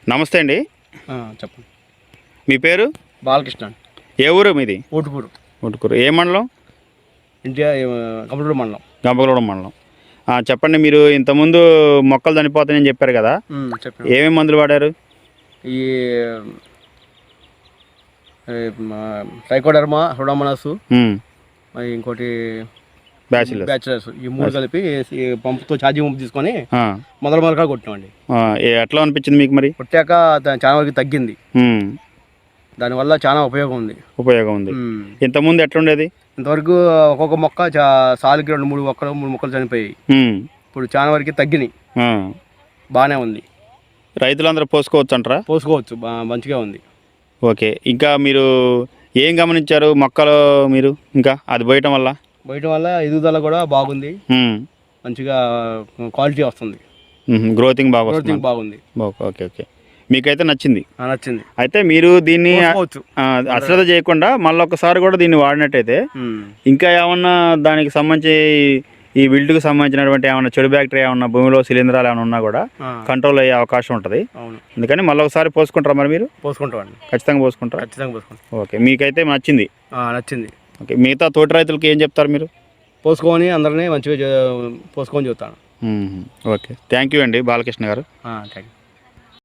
నమస్తే అండి. చెప్పండి. మీ పేరు? బాలకృష్ణ. ఏ ఊరు మీది? ఊటుకూరు. ఊటుకూరు. ఏ మండలం? ఇండియా గంపలగూడెం మండలం. గంపలగూడెం మండలం. చెప్పండి, మీరు ఇంతకుముందు మొక్కలు చనిపోతాయని చెప్పారు కదా, చెప్పండి. ఏమేమి మందులు వాడారు? ఈ ట్రైకోడర్మా, హుడామనస్, ఇంకోటి బ్యాచిలర్స్, ఈ 3 కలిపి పంపుతో ఛార్జింగ్ పంపు తీసుకొని మొదలుగా కొట్టినామండి. ఎట్లా అనిపించింది మీకు? మరి కొట్టాక చాలా వరకు తగ్గింది. దానివల్ల చాలా ఉపయోగం ఉంది. ఇంతకుముందు ఎట్లుండేది? ఇంతవరకు ఒక్కొక్క మొక్క సాలుకి 2-3 మొక్కలు చనిపోయాయి. ఇప్పుడు చాలా వరకు తగ్గినాయి. బాగానే ఉంది. రైతులందరూ పోసుకోవచ్చు అంటారా? పోసుకోవచ్చు, మంచిగా ఉంది. ఓకే. ఇంకా మీరు ఏం గమనించారు మొక్కలు మీరు? ఇంకా అది పోయటం వల్ల ఎదుగుదల కూడా బాగుంది. మంచిగా క్వాలిటీ వస్తుంది. గ్రోతింగ్ బాగుంది. Okay okay. మీకైతే నచ్చింది? అయితే మీరు దీన్ని అశ్రద్ధ చేయకుండా మళ్ళీ ఒకసారి కూడా దీన్ని వాడినట్టయితే ఇంకా ఏమన్నా దానికి సంబంధించి ఈ విల్ట్కి సంబంధించినటువంటి ఏమన్నా చెడు బ్యాక్టీరియా ఏమన్నా భూమిలో శిలీంధ్రాలు ఏమైనా ఉన్నా కూడా కంట్రోల్ అయ్యే అవకాశం ఉంటుంది. అందుకని మళ్ళీ ఒకసారి పోసుకుంటారా? మరి మీరు పోసుకుంటామండి. ఖచ్చితంగా పోసుకుంటారా? ఓకే. మీకైతే నచ్చింది. ఓకే. మిగతా తోటి రైతులకి ఏం చెప్తారు మీరు? పోసుకొని అందరినీ మంచిగా పోసుకొని చెప్తాను. ఓకే. థ్యాంక్ యూ అండి బాలకృష్ణ గారు. Thank you.